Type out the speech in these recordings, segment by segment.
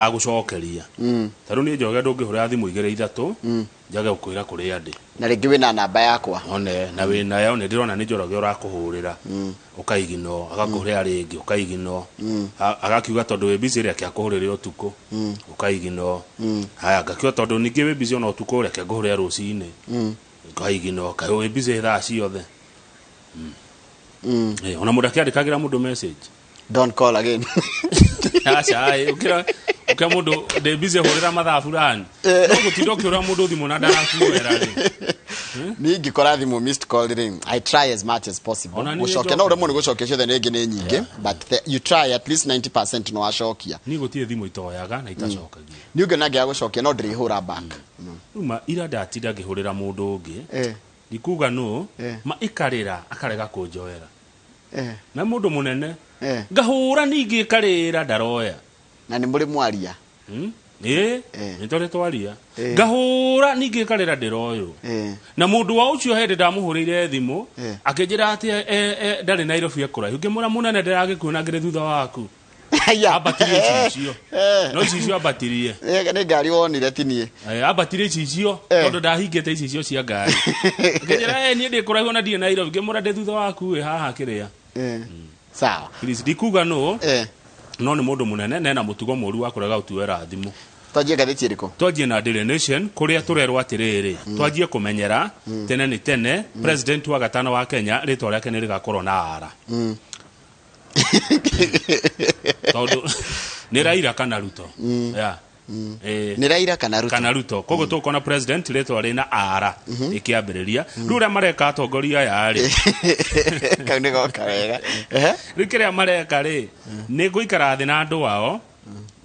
agucokeria taru ni njoge ndungihura thimu igere ithatu njage gukwira kuri andi na ringi wina namba yakwa one na wina yo ni ndirona ni njoroge urakuhurira ukaigino agakuhurira ringi ukaigino agakiuga tondu we busy ria kia kuhurira utuku ukaigino haya gakio tondu ningi we busy ona utuku ria kia kuhurira rucini ukaigino kai we busy thaa ciothe ona mundu akiandikagira mundu message don't call again acha ukira mundu de busy horera mathaa fulani no gutindo kiura mundu thimu na ndarakuera ri ni ngikora thimu missed call ring. I try as much as possible gucokia no uremwe ni gucokia ciothe ningi ni nyingi but you try at least 90% no acokia ni gutie thimu itoyaga na itacokagia ni unge nange gucokia no ndiri hura back uma ira ndatinda ngihurira mundu ungi ndikuga no ma ikarira akarega kunjoera na mundu munene ngahura ningi karira ndaroya na ni muri mwaria nitore twaria ngahura ningi karira ndiroyo na mundu wa ucio hende ndamuhurire thimu akinjira ati ndari Nairobi ekura ngimura munene ndiragikuona ngire thutha waku abatirie cicio no cicio abatirie ni ngari wonire tinie abatirie cicio tondu ndahingite cicio cia ngari akinjira ni ndikura ona ndie Nairobi ngimura ndi thutha waku haha kiria sawa please dikuga no no ni mundu munene nena mutugo moru wa kurega utuwera thimu twajie gathiti iriko twajie na Daily Nation kuria turerwa atiriri twajie kumenyera tene ni tene president wa gatano wa Kenya ritwa riake ni rigakorwo na ara tondu ni Raila kana Ruto ni Raila kana Ruto kogo tukona president ritwa rina ara ikiambiriria rura mareka atongoria yari kaune go karega rikiria mareka ri ni guikara thi na andu wao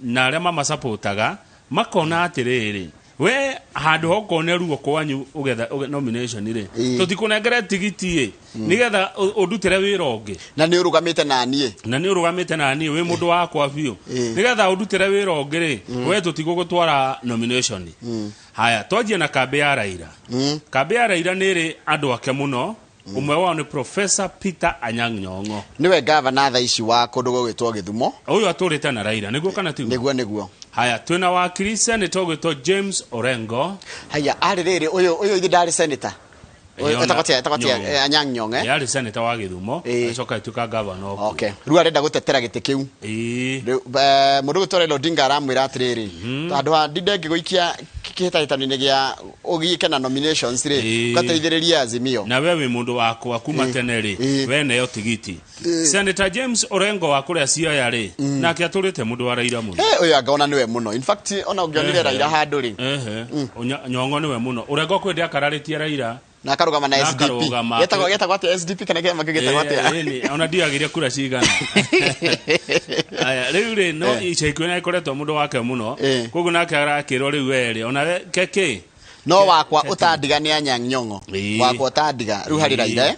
na aria mamasupportaga makona atiriri we handu hokone ruo kwanyu ugetha nomination ri tutikunengere tigiti nigetha udutire wira ungi na ni urugamite na nie we mundu wakwa biu nigetha udutire wira ungi ri we tutigugutwara nomination haya twajie na kambi ya Raila kambi ya Raila niri andu ake muno umwe wao ni Professor Peter Anyang' Nyong'o niwe governor tha ici wa kundu gwitwo Githumo uyu aturite na Raila niguo kana tiguo niguo haya twina wa Christian nitogwitwo James Orengo haya aririri uyu ithi ndari senator etakotia Anyang' Nyong'o yari senator wa Githumo acoka tuka governor okay riu arenda gutetera giti kiu mundu gwitwo Raila Odinga aramwira atiriri andu ndinde ngiguikia kihitaitani-ini gia ugiike na nominations ri ugateithiriria Azimio na wewe mundu wakwa kuma tene ri we neyo tigiti Senator James Orengo wa kuria Siaya ri nake aturite mundu wa Raila muno uyu angona niwe muno in fact ona ungionire Raila handu ri Nyong'o niwe muno Orengo kwende akararitie Raila na akarugama na SDP getagwo ati SDP kana kema getagwo ati ona ndiagiria kura cigana aya riu ri no icekwena ikoretwo mundu wake muno koguo nake arakirwo riu weri ona keke no wakwa utandigani Anyang' Nyong'o wakwa utandiga riu hari Raila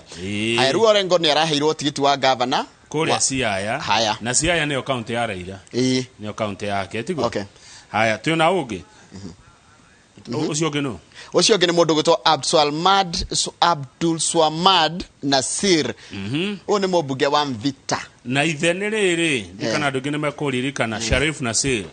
aya riu Orengo ni araheirwo tigiti wa governor kuria Siaya haya na Siaya ni county ya Raila ni county yake tigo okay haya tuna ungi ucio ngino ucio ngini mundu gwitwo Abdul Swamad Nasir ni mubunge wa Mvita na ithene riri ndikana andu ngine mekoririkana Sharif Nasir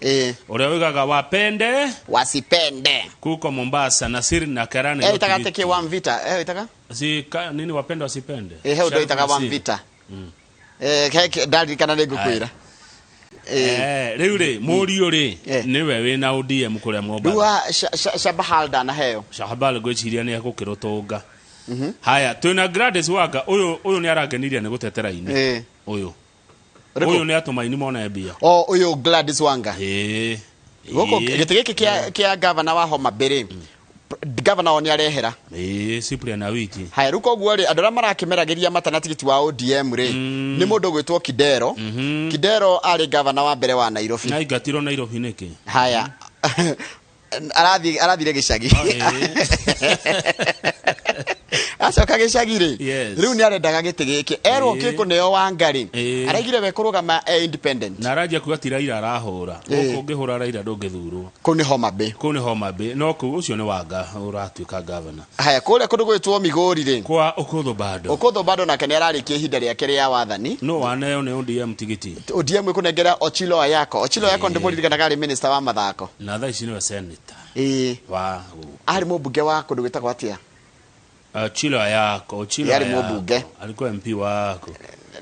uria wigaga wapende wasipende kuko Mombasa Nasir na Karane itakateke wa Mvita itaka si nini wapende wasipende he ndo itaka wa Mvita ndari kana nigukwira riu ri murio ri niwe wina ODM kuria Mombasa dua Shabahalda na heyo Shahabal gwiciria ni akukirutunga haya twina Gladys Wanga uyu ni arangeniria ni gutetera ini uyu ni atumaini mona mbia uyu Gladys Wanga goko gitigiki kia governor wa Homa Bay governor oni arehera Cyprian Awiti haya ruko gwari andora marakimeragiria matana tigiti wa ODM ri ni mundu gwitwo Kidero ari governor wa mbere wa Nairobi na igatiro Nairobi niki haya arathire gicagi acoka gicagire Yes. riu ni arendaga giti giki erwo kiko neo Wangari araigire we kurugama independent na arajia kuga ti Raila arahura ungihura Raila ndungithurwo ko ni Homa Bay no ku ucio ni Wanga uratuika governor haya kule kundu gwitwo Migori ri kwa Okodho bado na kene ararikia ihinda riake ria wathani no waneo ne ODM tigiti ODM kunengera Ochilo Ayako ndimuririkanaga ari minister wa mathako na thaa ici ni senator wa ari mubunge wa kundu gwitagwo atia Ochilo Ayako ari mubunge alikuwa MP wako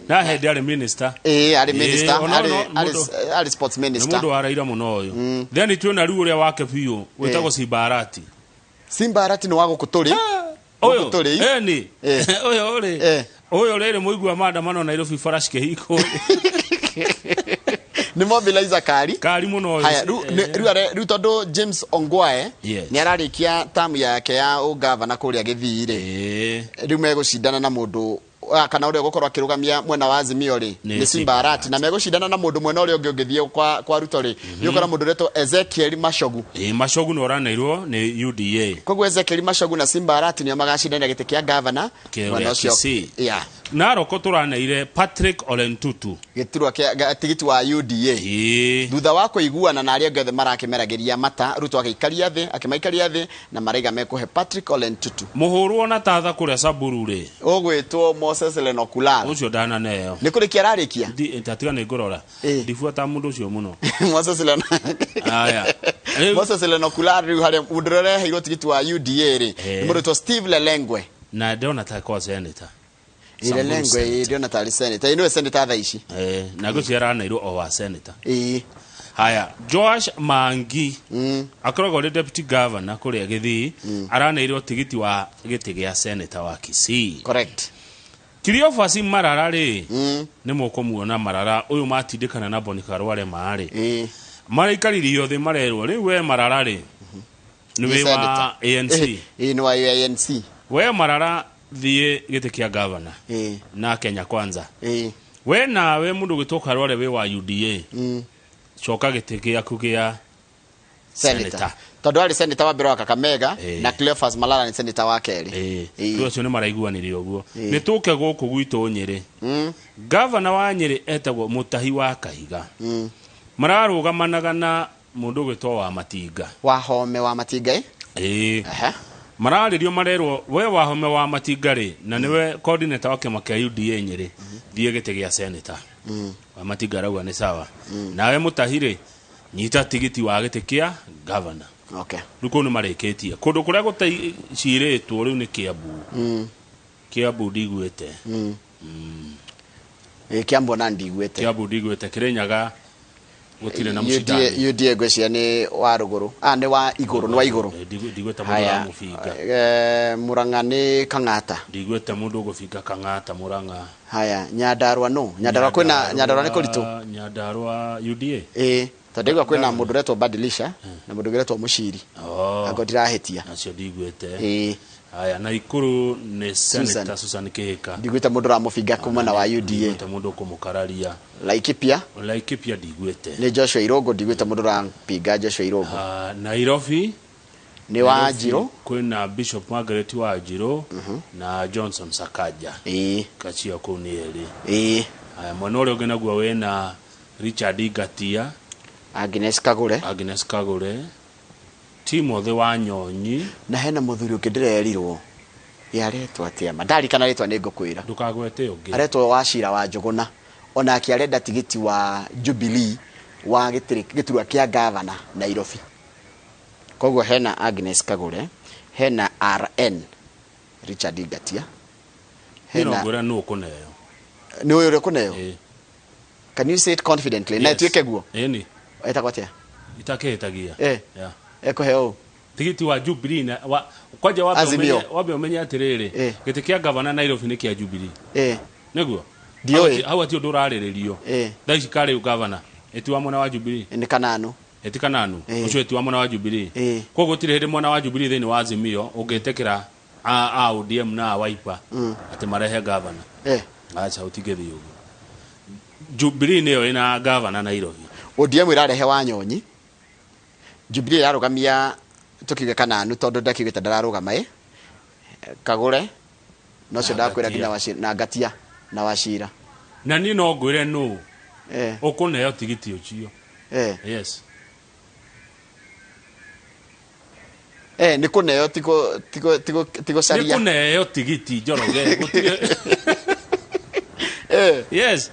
na head ari minister ari minister ari sports minister mundu araira muno uyu then twina riu uria wake biu witagwo Simbarati no wago kuturi oyo eni oyo rere muigua maandamano Nairobi farashike hiko ni mobilizer kari muno haya riu tondu James Ongwae ni ararikia tamu yake ya ugavana kuria githire riu megucindana na mundu kana uria gukorwa kirugamia mwena wa Azimio ri ni Simbarati na megucindana na mundu mwena uria ungithie kwa Ruto ri yukora mundu reto Ezekiel Mashogu Mashogu no ranairwo ni UDA koguo Ezekiel Mashogu na Simbarati ni magacindana gite kia governor mwena ucio Naroko turaneire Patrick Olentutu giturwa kia tigiti wa UDA thutha wa kuiguana na aria ngothe marakimerageria mata Ruto akimaikaria thi na maraiga mekuhe Patrick Olentutu muhurwo na tatha kuria Samburu ri ogwitwo Moses Lenokulala ucio dana neo ni kurikia ararikia tatiga ni ngorora ndifuata mundu ucio muno Moses Lenokulala riu haria mundurere heirwo tigiti wa UDA ri mundu Steve Lelengwe na ndona ta kwa senator Lelengwe ndiona ta senator ino senator tha ici na guciara nairo o wa senator haya Joash Mangi akoragwo ri deputy governor kuria Githii araneirwo tigiti wa giti gia senator wa Kisii correct Cleophas Marara ri ni mukumuona Marara uyu matindikana na Bonikaro wale maari maraikaririo thi marerwo ri we Marara ri ni wa ANC ni wa ANC we Marara thie gite kia governor na Kenya Kwanza we na we mundu gitoka rware we wa UDA coka gite kia kugia senator tondu ari senator wa Biro Kakamega na Cleophas Malala ni senator wa Keri tucio ni maraiguanire uguo ni tuke guku gwitu Nyeri governor wa Nyeri etagwo Mutahi wa Kahiga mararugamanaga na mundu gwitwo wa Matinga wa Matinga mararirio marerwo we Wahome wa Matinga ri na niwe coordinator wa kema kia UDA Nyeri thie gite gia senator wa Matinga rauga ni sawa nawe Mutahi ri nyita tigiti wa gite kia governor ruko ni mareketie kundu kuria gutaiciritwo riu ni Kiambu ndigwete Kiambu na ndigwete Kirinyaga gutire na mushidani UDA gwecia ni wa ruguru ni wa iguru ndigwete mundu wa mufinga Muranga ni Kang'ata ndigwete mundu gufinga Kang'ata Muranga haya Nyandarua ni kuritu Nyandarua UDA tondegwa kwina mundu retwo Badilisha na mundu retwo Mushiri agodira hetia acio ndigwete haya na Ikuru ni Senator Susan Kihika ndigwete mundu ra mufinga kumana wa UDA ndigwete mundu kumukararia Laikipia ndigwete ni Joshua Irogo ndigwete mundu ra pinga Joshua Irogo Nairobi ni wa Njiro kwina Bishop Margaret wa Njiro na Johnson Sakaja kachia kunieri haya mwanore ugenagwa wena Richard Gatia Agnes Kagure Timothy Wanyonyi na hena muthuri ukindirerirwo yaretwa atia madari kana retwa ni ngukwira ndukagwete ungi aretwa Wachira wa Njuguna ona akiarenda tigiti wa Jubilee wa giturwa kia governor Nairobi koguo hena Agnes Kagure hena RN Richard Gatia hena ngura no kuneyo ni uyu kuneyo can you say it confidently na tuike guo ni etagwatia itaketagia heo tigiti wa Jubilee na kwaje wabe umenye atiriri giti kia governor Nairobi ni kia Jubilee neguo dio hawa ti ndurariririo thaici kare governor eti wa mwana wa Jubilee ni kananu ucio eti wa mwana wa Jubilee koguo tire hindi mwana wa Jubilee thini wa Azimio ungitekera ODM na Wiper ati marehe governor acha utigethio uguo Jubilee niyo ina governor Nairobi ODM irarehe Wanyonyi Jubilee yarugamia tukiga kananu tondu ndakigite ndararugama Kagure no cio ndakwira nginya Wachira na Ngatia na Wachira na ni no ngwire no ukuneo tigiti ucio yes ni kuneo tigo caria ni kuneo tigiti Njoroge yes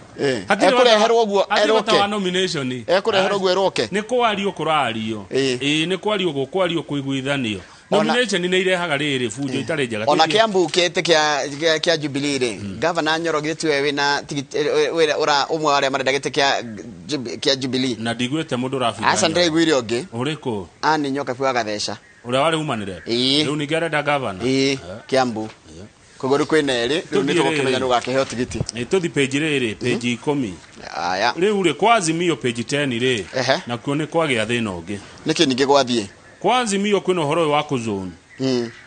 ekureherwo guo eroke nomination ekureherwo guo eroke ni kwario kurario ni kwario gukwario kuiguithanio nomination ni irehaga riri fujo itare njega ona Kiambu kete kia Jubilee ri governor Njoroge tiwe wina ura umwe wale marenda gete kia Jubilee na ndigwete mundu rafika asa ndregwire onge uriku ani nyoka bwa gatheca ura wale umanire riu ni gerenda governor Kiambu kogoro kwineri riu ni tugukimenya ndugakeheo tigiti tuthi page riri page 10 aya riu ri kwa Azimio page 10 ri na kuo ni kwagea thina ungi niki ninge gwathie kwa Azimio kwina horo wa kuzone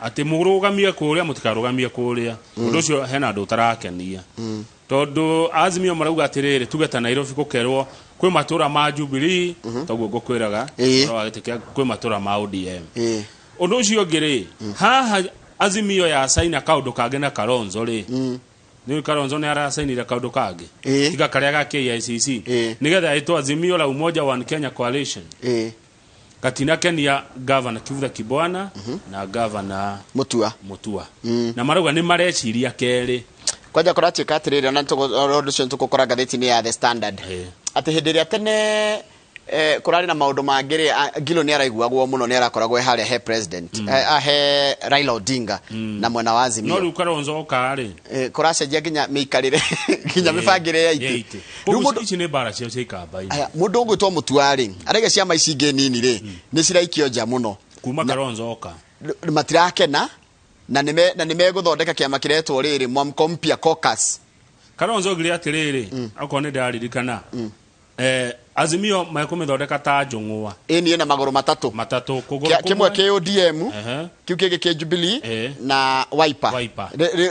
ati murugamie kuria mutikarugamie kuria undu ucio hena andu tarakenia tondu Azimio marauga atiriri tugeta Nairobi gukerwo kwi matura ma Jubilee toguo ngukwiraga horo wa gitikia kwi matura ma ODM undu ucio ngiri haha Azimio ya saina kaundu kage na Kalonzo ri ni Kalonzo ni ara sainira kaundu kage tiga karia ga KICC nigetha itwa Azimio la Umoja wa Kenya Coalition katina Kenya governor Kivutha Kibwana na governor Mutua na marauga ni mareciria keri kwaja korati katirira na rodo cio tukukora gatheti ni ya The Standard ati hindiria tene kurari na maundu mangiri Gilo ni araiguagwo muno ni arakoragwo haria he president he Raila Odinga na mwena wa Azimio no riu Kalonzo okari kuracenjia nginya miikarire nginya mibangire ya itu riu mundu ici ni bara cio cikamba aya mundu ngwitwo Mutuari arege ciama ici ingi nini ri ni ciraikio nja muno kuma Kalonzo oka matirakena na nime guthondeka kiama kiretwo riri Mwamko Mpya Caucus Kalonzo giri atiriri akone ndaririkana Azimio makumithondeka ta njungwa ni na maguru matatu kuguru kimwe ke ODM kiu kige ke Jubilee na Wiper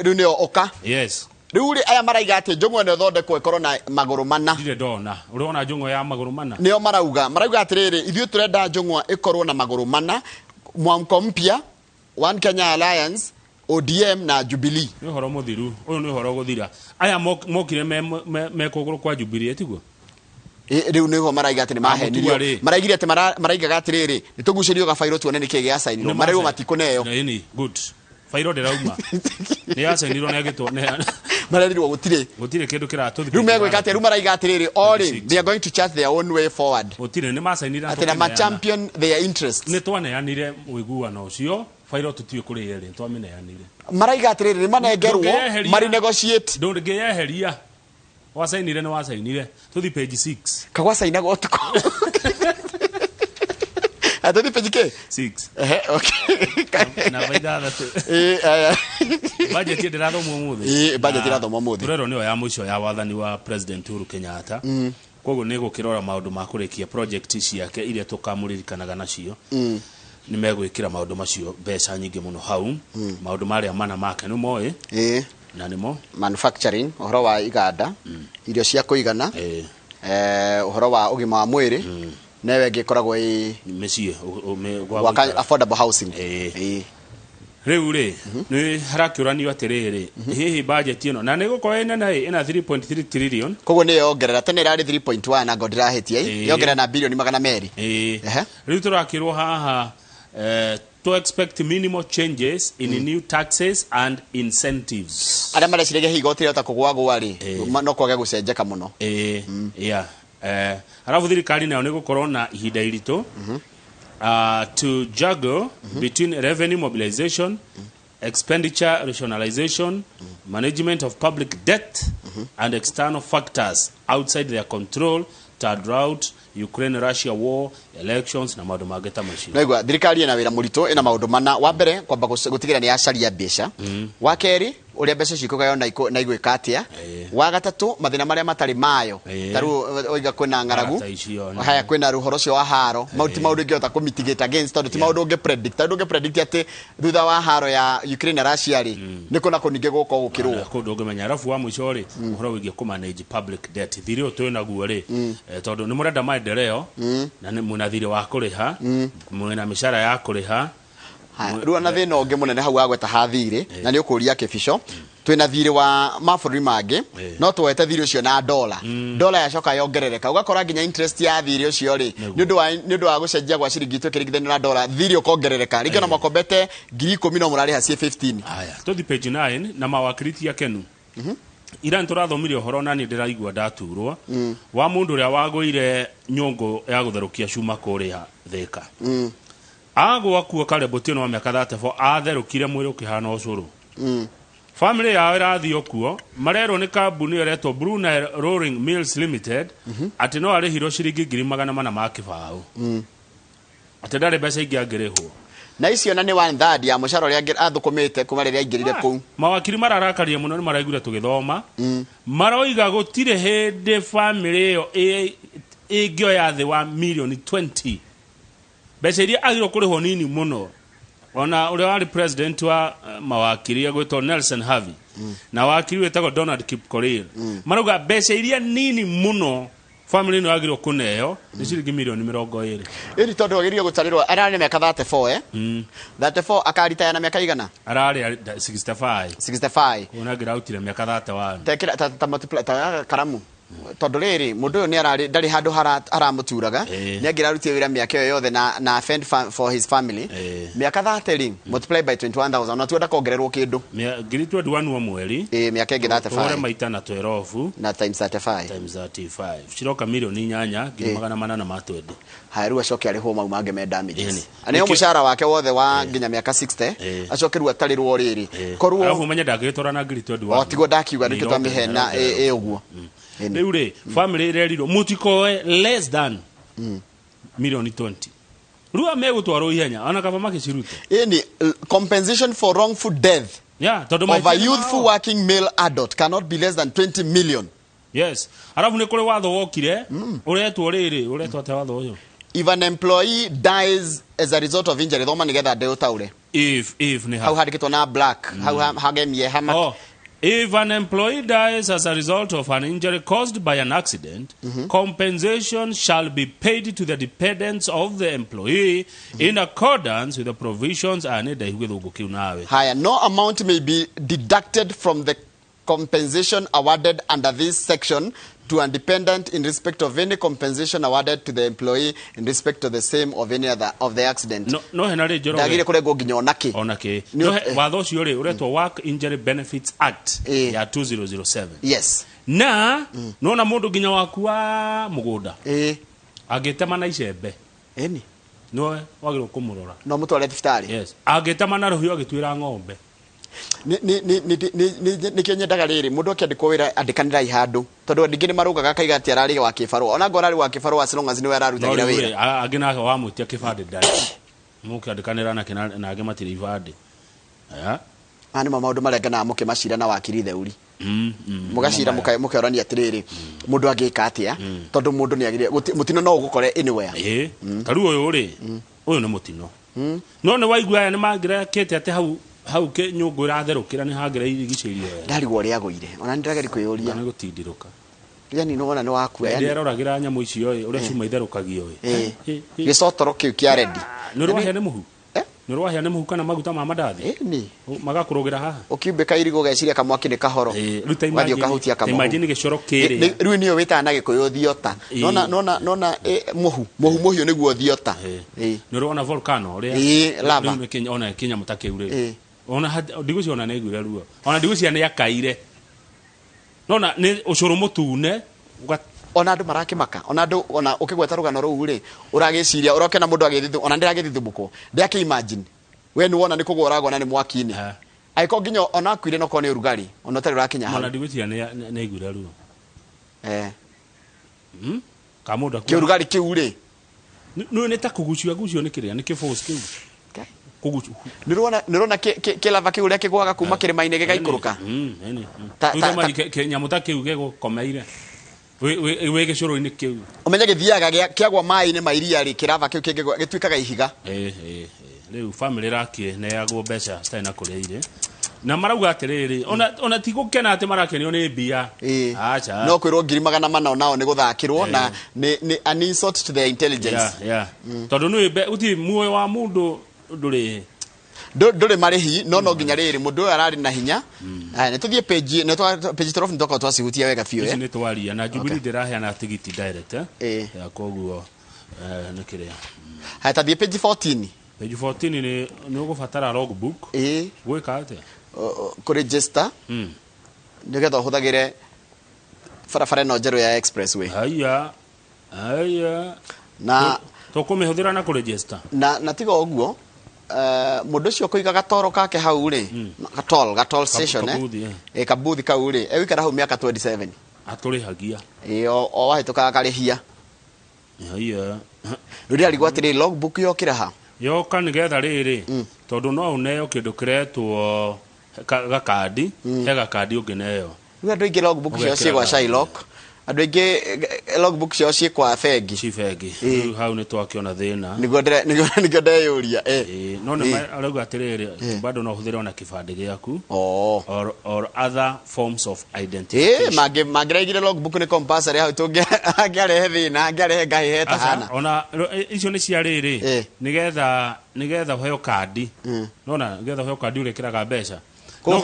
riu ni oka yes riu ri aya maraiga ati njungwa ne thondekwo ikoro na maguru mana ndire ndona uriona njungwa ya maguru mana nio marauga atiriri ithuĩ turenda njungwa ikorwo na maguru mana Mwamko Mpya One Kenya Alliance ODM na Jubilee ni horo muthiru uyu ni horo guthira aya mokire me kuguru kwa Jubilee tiguo riu niho maraiga ati ni mahenirio maraigire ati maraiga atiriri nitugucirio gabairo tuone niki gia sainiro maraigo matikuneyo ni good fairo ndirauma ni ya sainiro ni agitwo ne mararirwo gutire kindu kiratuthi riu megwika ati riu maraiga atiriri all they are going to chart their own way forward gutire ni masainira ati na champion their interests ni twaneanire wiguano ucio fairo tutue kuri yeri twameneanire maraiga atiriri manengerwo mari negotiate ndungiyeheria wasainire ni wasainire tuthi page 6 kagwa saina gotuko atuthi page ke 6 okay na baida thatu budget ndirathomwo muthi budget ndirathomwo muthi turero niyo ya mwisho ya wathani wa president Uhuru Kenyatta koguo ni gukirora maundu ma kurikia project ciake iria tukamuririkanaga nacio ni megwikira maundu macio mbeca nyingi muno hau maundu maria mana make ni moe na nimo manufacturing uhoro wa iganda irio cia kuigana uhoro wa ugima wa mwiri newe ngikoragwo mecie affordable housing riu ri ni harakiuranio atiriri hihi budget ino na nigukorwo ina 3.3 trillion koguo ni yongerera tene rari 3.1 na godira hetie yongerera na bilioni 200 riu turakirwo haha to expect minimal changes in new taxes and incentives. Ada mara cirege higoti reta kugwagwa ri no kwage gucenjeka muno. Yeah. Arafu thirikari nayo ni gukorwo na ihinda irito to juggle between revenue mobilization, expenditure rationalization, management of public debt and external factors outside their control, to drought, Ukraine-Russia war, elections na maundu mageta macio. Naigwa thirikari ina wira murito ina maundu mana wa mbere kwamba gutigira ni yacaria mbeca. Wa keri uria mbeca cikugayo na igwika atia. Wa gatatu mathina maria matari mayo. Taru oiga kwina ngaragu. Haya kwina ruhoro cio wa haro. Mauti maundu ngiota ku mitigate against tondu ti maundu nge predict. Tondu nge predict ati thutha wa haro ya Ukraine na Russia ri niko nako ninge guko gukirwo. Kundu ngimenya arafu wa mwisho ri uhoro wigie ku manage public debt. Thirio twina guo ri tondu ni murenda maendeleo na ni munathiri wa kuriha mwena mishara ya kuriha ruo na thina ungi munene hau agweta hathire na ni ukuria kibisho twina thiri wa mabũrũri mangĩ no twete thiri ũcio na dola yacoka yongerereka ugakora nginya interest ya thiri ũcio ri nĩ ũndũ wa gũcenjia gwa ciringi tũkĩringithania na dola thiri ũkongerereka ringana makombete 10,000 no mũrarĩha cie 15. Haya tuthi page 9 na mawakiriti ya Kenu. Ira nturathomirie uhoro na ni ndiraigua ndaturwo wa mundu uria wagũire nyũngũ ya gũtherũkia cuma kũrĩa Thika. Agwa kuo kale botino wa miaka 34 atherũkire mwĩrĩ ũkĩhana ũcũrũ. Family yao irathi okuo marero ni kambuni iretwo Brunei Rolling Mills Limited ati no arĩhirwo ciringi 400 ma kĩbaũ. Ati ndarĩ mbeca ingĩ angĩrĩhwo. Na icio na ni 1/3 ya mucara uria athukumite kuma riria aingirire kuu. Mawakiri mararakaria muno ni maraigura tugithoma. Maroiga gũtirĩ hĩndĩ family yo ingĩoya thĩ wa million 20. Mbeca iria agirwo kũrĩhwo nini muno. Ona ule wali president wa mawakiri agwetwo Nelson Havi na wakiri wetagwo Donald Kipkorir maruga mbeca iria nini muno family no agirwo kuneyo ni ciringi milioni 20. Iri tondu agirio gutarirwo arari miaka 34 34 akaritaya na miaka igana arari 65 una girautire miaka 31 tekira ta multiply ta karamu tondu riri mundu ni arari ndari handu aramuturaga ni agirarutie wira miaka yo yothe na fend for his family miaka 30 multiply by 21,000 na tuenda kuongererwo kindu ngiri 21 wa mweri miaka ingi 35 ore maita na 12 na times 35 ciroka milioni 8 ngiri 800 hairu acoke ariho mau mange me damages ane umushara wake wothe wa nginya miaka 60 acokeru atarirwo riri koruo alafu manya ndagitora na ngiri 21 otigo ndakiuga ni tutamihena uguo Leure family reriro mutikoe less than milioni 20. Rua megutwaro ihenya ana kaba makicirute. Any compensation for wrongful death. Yeah, of a youthful working male adult cannot be less than 20 million. Yes. Arafu ni kule watho wokire uretwo riri uretwo ate watho uyo. If an employee dies as a result of injury thoma nigetha ndeo taure. If ni how handikitwo na black how hagemie hama. If an employee dies as a result of an injury caused by an accident, compensation shall be paid to the dependents of the employee in accordance with the provisions Haya, no amount may be deducted from the compensation awarded under this section to a dependent in respect of any compensation awarded to the employee in respect of the same of any other of the accident. No henare joro. Dagire kurego nginya onake. Onake. No watho cio ri uretwo Work Injury Benefits Act ya 2007. Yes. Na no na mundu nginya waku wa mugunda. Agitema na icembe. Eni. No wagirwo kumurora. No mutware thibitari. Yes. Agitema na ruhiyo agitwira ng'ombe. Ni kenyendaga riri mundu akiandikwo wira andikanira ihandu tondu ndingine marugaga kaiga ati arari wa kibarua ona ngorari wa kibarua as long as ni we ararutagira wira agina wa mutia kibande ndari mukiandikanira na age matiri ibande aya ani maundu maria ngana mukimacira na wakiri theuri mugacira mukiorania atiriri mundu agika atia tondu mundu ni agire mutino no ugukore anywhere karu uyu ri uyu ni mutino no ne waigua aya ni mangira kete ati hau ke nyungu iratherukira ni hagira igicirio ndarigwo ria guire ona ndirageri kwiyuria ni gutindiruka yani no ona ni wakua yani ndiraragira nyamu icio uria cuma itherukagio gicotoro kiu kia ready ni ruahia ni muhu ni ruahia ni muhu kana maguta ma mandathi ni magakurugira haha ukiumbika irigo geciria kamwaki ni kahoro wathio kahutia kamo imagine gicoro kiri riu niyo wita na gikuyu thiota nona muhu niguo thiota ni ruona volcano uria lava ona Kenya mutakiure ona ndigucio ona negwire ruo ona ndigucio ni akaire nona ni ucuru mutune ona andu marakimaka ona andu ona ukigweta rugano ruu ri uragiciria urokena mundu agithithu ona ndiragithithubuko ndiake imagine we ni wona ni kugoragwo na ni mwaki-ini aiko nginya ona akuire no kone urugari ona tari urakinya ha ona ndigucio ni negwire ruo kamuda ki urugari kiu ri no ni ta kugucio ni kiria ni kiforce kiu kugucu nirona kilava kiu ria kigwaga kuma kirimaine gigaikuruka Kenya mutakiu gego komeire we gicoro-ini kiu umenya githiaga kiagwa mai-ini mairia ri kirava kiu gitwikaga ihiga riu family rakie ne yagwo mbeca citai na kureire na marauga atiriri ona tigukena ati marakenio ni mbia acha no kwirwo 400 nao ni guthakirwo na ni an insult to their intelligence tondu ni uti muoyo wa mundu nduri ndore marihi no nginya riri mundu arari na hinya ne tuthie page ne page 12 ndoka twasihutia wega biũ ne twaria na Jubilee ndiraheana tigiti direct ya koguo nikiria ta thie page 14 page 14 ni ugubatara logbook gwika atia ku register nigetha uhuthagire farafara no njeru ya expressway aya na tukumihuthira na ku register na tiga uguo mundu cio kuiga gatoro kake hau ri gatol station kabuthi kau ri ewikara hau miaka 27 aturihagia o wahituka karihia ruri ari gwatiri logbook yokira ha yoka nigetha riri tondu no uneyo kindu kiretwo gakadi he gakadi ungineyo ruri andu ingi logbook cio ciigwa Shylock andu ingi logbook cio ciikwa fegi hau ni twakiona thina nigo ndeyuria no ni arauga atiriri bado no huthire ona kibande giaku or other forms of identification magiregire logbook ni compulsory hau tungiarehe thina angiarehe ngahiheta hana ona icio ni cia riri nigetha heo kadi nona nigetha heo kadi urekiraga mbeca ko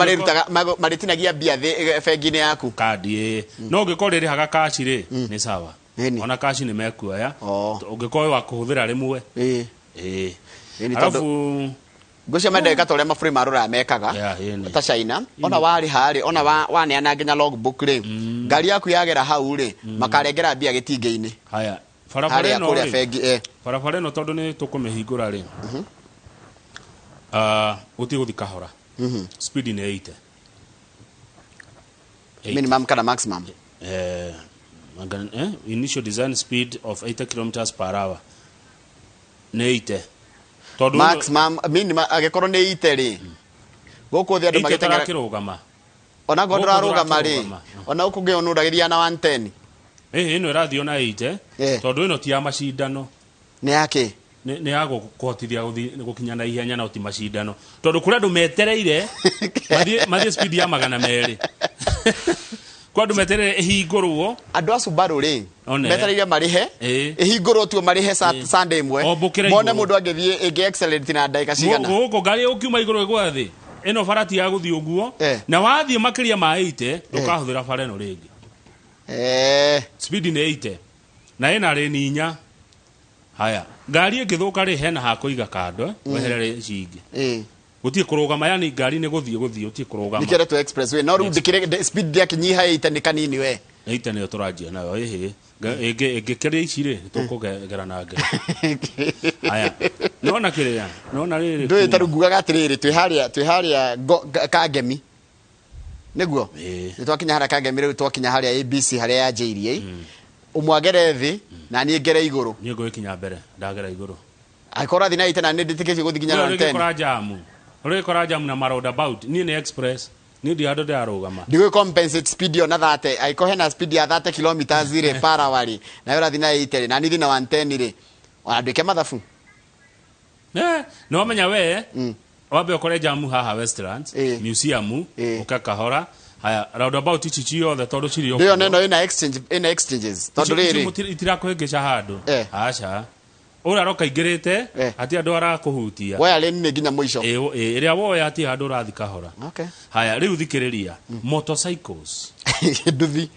maritinagia bia fegi-ini yaku kadi no ngikorire haga cash ri ni sawa ona cash ni mekuoya ungikorwo wa kuhuthira rimwe alafu Gusha mende katole mafuri marura mekaga ta China ona wari hari ona waneana nginya logbook ri ngari yaku yagera hau ri makarengera bia gitinge-ini haya farafare no tondu ni tukumihingura ri uti guthi kahora speed ni 80 minimum kana maximum initial design speed of 80 kilometers per hour ni 80 maximum minimum agikorwo ni 80 ri goku thi andu magitengera kirugama ona gondora rugama ri ona ukunge onuragiria na 110 ino irathio na 80 tondu ino ti ya macindano ni yake ni yago kuhotithia gukinya na ihenya na uti macindano tondu kuri andu metereire mathie speed ya 200 kwa andu metereire ihingurwo andu a Subaru ri metereire marihe ihingurwo tu marihe Sunday imwe mone mundu angithie ingi accelerate na ndagika cigana guko ngari ukiuma iguru igwa thi ino farati ya guthi uguo na wathie makiria ma 80 ukahuthira bara ino ringi speed ni 80 na ina ri ninya haya ngari ngithuka ri hena ha kuiga kando weherere cingi gutie kurugama yani ngari ni guthie utie kurugama nikere to expressway no rudikire speed ya kinyiha 8 ni kanini we 8 ni turajia nayo ngikere ici ri tukugera na ngere haya nona kiria nona riri ndu taruguga gatiriri twi haria kangemi niguo ni twakinya haria kangemi riu twakinya haria ABC haria ya JRA umwagere thi na ni ngere iguru ni ngwikinya mbere ndagera iguru akora thina ite na ni nditikici guthiginya na 10 uri kora jamu na round about ni express ni ndi hado da rugama ndiwe compensate speed yo na 30 aiko hena speed ya 30 km zire per hour na yora thina ite na ni thina 110 ri andike mathafu no menya we wabe okore jamu haha Westlands museum ukakahora haya round about ichi yothe tondu ciri yo ndio neno ina exchanges tondu riri itira kuhengesha handu acha ura roka igirite ati andu arakuhutia we ali ni nginya muico iria woya ati handu rathi kahora haya riu thikiriria motorcycles duthi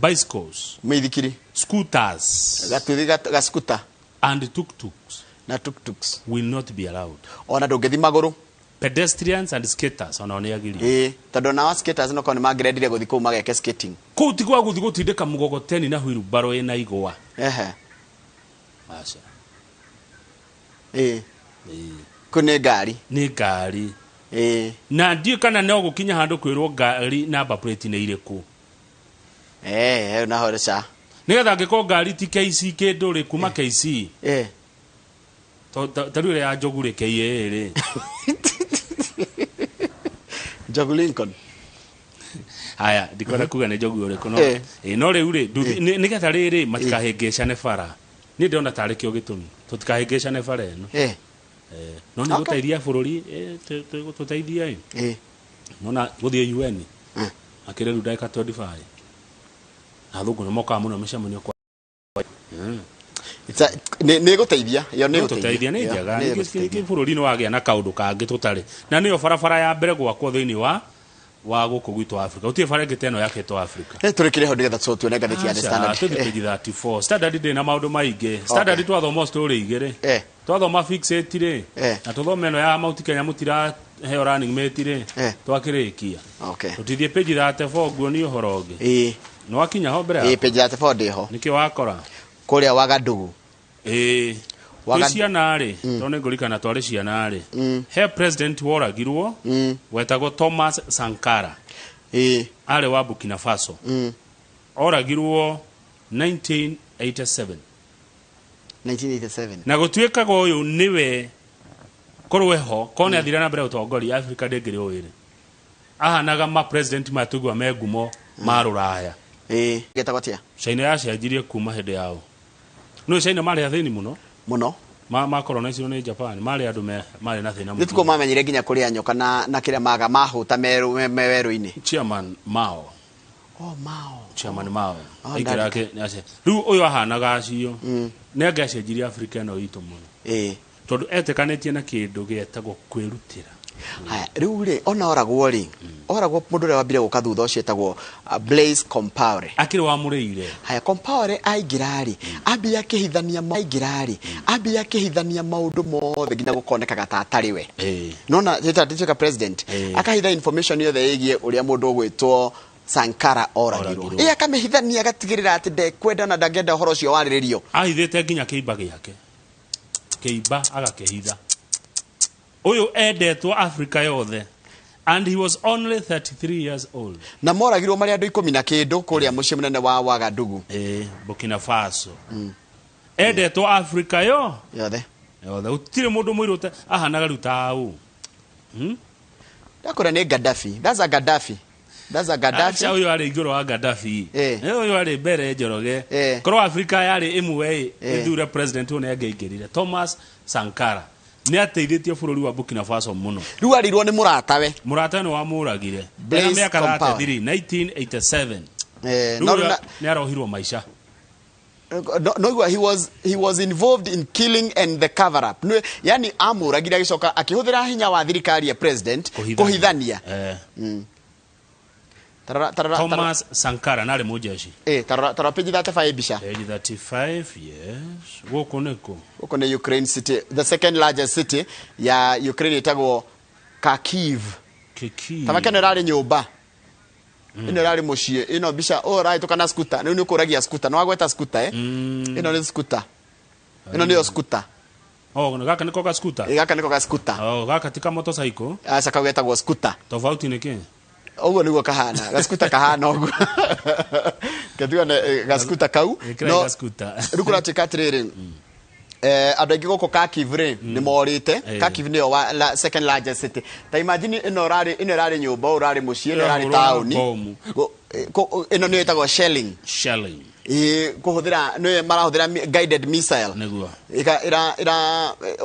bicycles meithikiri scooters gatuthi ga scooter and tuk-tuks na tuk-tuks will not be allowed ona ndungithi maguru pedestrians and skaters ona oni agiri tondu na skaters no koni magredire guthi ku mageke skating ku ti kwa guthi gutindika mugogoteni na hwiru baro ina igwa acha kune ngari ni ngari na ndio kana no gukinya handu kwirwo ngari number plate ni iriku na horecha nigetha ngiko ngari ti KC kinduri kuma KC taru ya jogure KA ri Jogu Lincoln haya ndikora kuga ne jogu uri kuno no riu ri nigetha riri matikahengeshane bara ni ndona tari kio gitumi tutikahengeshane bara eno no ni gutairia bururi tuteithia nona guthie UN akire ru ndaka 25 athungu ni moka muno mishamanio kwa nä gå teithia nä gå teithia nä njega kä bå rå ri nä wagä na kaå ndå kangä tå tarä na nä yo barabara ya mbere gwakwo thä inä wa gå kå gwitå Africa å tirä bara ngä teno yaketwo Africa tå rä kä rä ho nä getha tuone ngathä ya Standard tå thä page 34 Standard ndä na maå ndå maingä Standard twathoma story igä rä twathoma fixate rä na tå thoma ä no ya mauti Kenya må tira heo running mate rä twakä rä kia tå tithie page 34 guo nä å horo å ngä nä wakinya ho mbere page 34 ndä ho nä kä wakora kå rä a Wagadugu twä ciana rä tondå nä ngå rikana twarä ciana rä he president woragirwo wetagwo Thomas Sankara arä wa Burkina Faso oragirwo 1987 na gå tuä kaga å yå nä we korwo ho korwo nä athire na mbere å tongoria Africa ndä ngä rä å ä rä ahanaga ma president matugwa me ngumo ma rå raya getagwo tia China yacenjirie kuma hä ndä yao no China marä a thä ni må no makorwo na icio nä Japan marä andå marä na thä na nä tuko mamenyire nginya kå rä a nyoka na kä rä a maga mahå ta me werå-inä Chairman Mao Chairman Mao aikä rä u å yå ahanaga acio nä angä acenjirie Africa ä no itå må no tondå etäkanä tie na kä ndå gä etagwo kwä rutä ra haya rä u rä ona oragwo rä oragwo må ndå å rä a wambire gå ka thutha å cio etagwo Blaise Compaore akä rä wamå rä ire haya Compaore aingä rarä ambia akä hithania aingä rarä ambia akä hithania maå ndå mothe nginya gå konekaga ta atarä we nona ä president akahitha information yothe ä giä å rä a må ndå å gwä two Sankara oragirwo ä akamä hithania agatigä rä ra atä ndekwenda na ndangenda å horo å cio warä rä rio ahithä te nginya kä imba gä ake kä imba agakä hitha å yå endetwo Africa yothe and he was only 33 years old na moragirwo marä andå 10 na kä ndå kå rä a må ciä må nene wa Wagadugu Burkina Faso endetwo Africa yothe å tirä må ndå må irå te ahanaga rä u taå ndakå ra nä Gaddafi å yå arä igå ro wa Gaddafi å yå arä mbere njoroge korwo Africa yarä ä mwe ä thure president å nä angä ingä rire Thomas Sankara nä ateithä tie bå rå ri wa Burkina Faso må no rä u arirwo nä må ratawe nä wamå ragire mä aka 1987 nä arohirwo maica no he was involved in killing and the cover up yani amå ragire agä coka akä hå thä ra hinya wa thirikari ya president kå hithania Thomas Sankara narä må jeshi tarora page 35 mbica page 35 yes gå kå nä Ukraine city the second largest city ya Ukraine itagwo Kharkiv tamake nä rarä nyå mba ino rarä må ciä ino mbica å raä tå kana skuta nä å kå ragia skuta nä wagweta skuta ino nä skuta ino nä yo skuta gaka nä ko ga skuta gaka nä ko ga skuta gaka tika motorcycle aca kau getagwo skuta tofauti nä kä oguo niguo kahana gaskuta kahana oguo katuga gaskuta kau no riu kuratuika atiriri andå aingä gå kå Kharkiv rä nä morä te Kharkiv nä yo second largest city ta imagine ino rarä nyå mba å rarä må ciä ä no rarä taåni ä no nä ĩtagwo shelling kå hå thä ra nä marahå thä ra guided missile å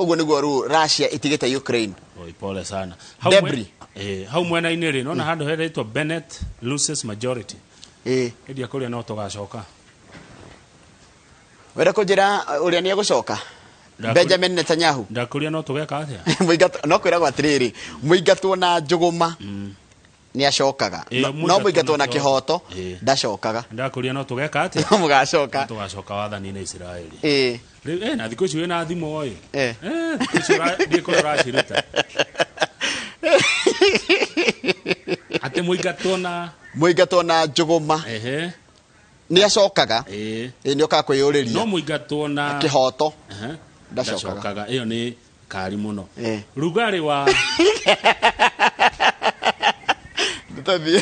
guo nä guo rä Russia itigä te Ukraine pole sana debris hau mwena-inä rä nona handå hetwo Bennett loses majority hĩndĩ kå rä a no tå gacoka wenda kå njä ra å rä a nä egå coka Benjamin Netanyahu ndakå ria no tå geka atä no kwä ragwo atä rä rä må ingatwo na njå gå ma nä acokaga no må ingatwo na kä hoto ndacokaga ndakå ria no tå geka atä må gacoka tå gacoka wathani-inä Isiraeli na thikå ici wä na thimå thikå ici ndä kå rä å racirä ta atä må ingatwo na njå gå ma nä acokaga nä okaga kwä yå rä ria no må ingatwo na kä hoto ndacokaga ä yo nä kari må no rugarä wa tathiä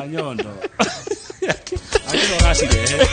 nyondo atä no gacirehe